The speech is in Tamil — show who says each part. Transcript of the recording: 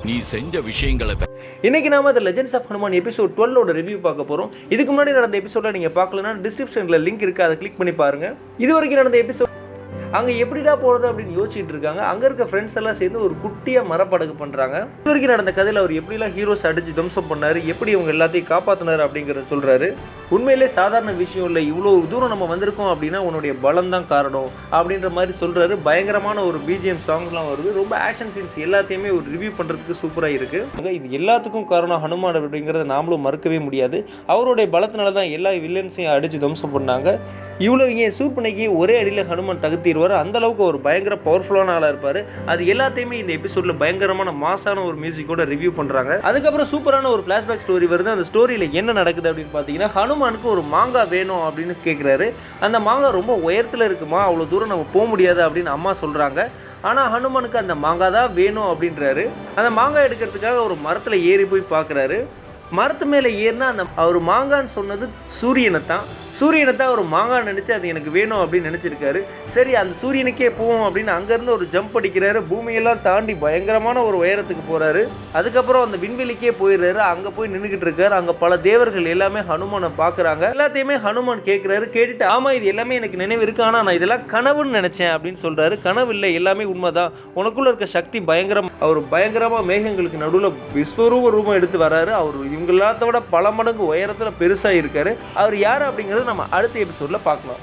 Speaker 1: நீ செஞ்ச விஷயங்களை
Speaker 2: இன்னைக்கு நாம the Legends of Hanuman episode 12 review பார்க்க போறோம். இதுக்கு முன்னாடி நடந்த எபிசோட நீங்க பார்க்கலனா டிஸ்கிரிப்ஷன்ல லிங்க் இருக்கு, அதை கிளிக் பண்ணி பாருங்க. இதுவரைக்கும் நடந்த எபிசோட் அங்கே எப்படிடா போகிறது அப்படின்னு யோசிச்சுட்டு இருக்காங்க. அங்கே இருக்க ஃப்ரெண்ட்ஸ் எல்லாம் சேர்ந்து ஒரு குட்டியாக மரப்படகு பண்ணுறாங்க. இது வரைக்கும் நடந்த கதையில் அவர் எப்படிலாம் ஹீரோஸ் அடிச்சு தம்சம் பண்ணார், எப்படி இவங்க எல்லாத்தையும் காப்பாற்றினார் அப்படிங்கிறத சொல்கிறாரு. உண்மையிலே சாதாரண விஷயம் இல்லை, இவ்வளோ தூரம் நம்ம வந்திருக்கோம் அப்படின்னா உன்னுடைய பலம் தான் காரணம் அப்படின்ற மாதிரி சொல்கிறாரு. பயங்கரமான ஒரு பிஜிஎம் சாங்ஸ்லாம் வருது. ரொம்ப ஆக்ஷன் சீன்ஸ் எல்லாத்தையுமே ஒரு ரிவ்யூ பண்ணுறதுக்கு சூப்பராக இருக்குது. இது எல்லாத்துக்கும் காரணம் ஹனுமான் அப்படிங்கிறத நாமளும் மறுக்கவே முடியாது. அவருடைய பலத்தினால தான் எல்லா வில்லன்ஸையும் அடித்து தம்சம் பண்ணாங்க. இவ்வளோ இங்கே சூப்பனைக்கு ஒரே அடியில் ஹனுமான் தகுத்திடுவார். அந்த அளவுக்கு ஒரு பயங்கர பவர்ஃபுல்லான ஆளாக இருப்பார். அது எல்லாத்தையுமே இந்த எபிசோடில் பயங்கரமான மாசான ஒரு மியூசிக்கோட ரிவ்யூ பண்ணுறாங்க. அதுக்கப்புறம் சூப்பரான ஒரு ஃப்ளாஷ்பேக் ஸ்டோரி வருது. அந்த ஸ்டோரியில் என்ன நடக்குது அப்படின்னு பார்த்தீங்கன்னா, ஹனுமானுக்கு ஒரு மாங்காய் வேணும் அப்படின்னு கேட்குறாரு. அந்த மாங்காய் ரொம்ப உயரத்தில் இருக்குமா, அவ்வளோ தூரம் நம்ம போக முடியாது அப்படின்னு அம்மா சொல்கிறாங்க. ஆனால் ஹனுமானுக்கு அந்த மாங்காய் தான் வேணும் அப்படின்றாரு. அந்த மாங்காய் எடுக்கிறதுக்காக ஒரு மரத்தில் ஏறி போய் பார்க்குறாரு. மரத்து மேலே ஏறினா அந்த அவர் மாங்கான்னு சொன்னது சூரியனை தான் ஒரு மாங்காய் நினச்சி அது எனக்கு வேணும் அப்படின்னு நினச்சிருக்காரு. சரி, அந்த சூரியனுக்கே போவோம் அப்படின்னு அங்கேருந்து ஒரு ஜம்ப் அடிக்கிறாரு. பூமியெல்லாம் தாண்டி பயங்கரமான ஒரு உயரத்துக்கு போகிறாரு. அதுக்கப்புறம் அந்த விண்வெளிக்கே போயிடுறாரு. அங்கே போய் நின்றுக்கிட்டு இருக்காரு. அங்கே பல தேவர்கள் எல்லாமே ஹனுமானை பார்க்குறாங்க. எல்லாத்தையுமே ஹனுமான் கேட்குறாரு. கேட்டுட்டு ஆமாம், இது எல்லாமே எனக்கு நினைவு இருக்கு, ஆனால் நான் இதெல்லாம் கனவுன்னு நினச்சேன் அப்படின்னு சொல்கிறாரு. கனவு இல்லை, எல்லாமே உண்மைதான். உனக்குள்ளே இருக்க சக்தி பயங்கரம். அவர் பயங்கரமாக மேகங்களுக்கு நடுவில் விஸ்வரூப ரூபம் எடுத்து வராரு. அவர் இவங்க எல்லாத்த விட பல மடங்கு உயரத்தில் பெருசாக இருக்காரு. அவர் யார் அப்படிங்கிறது நம்ம அடுத்த எபிசோட்ல பார்க்கலாம்.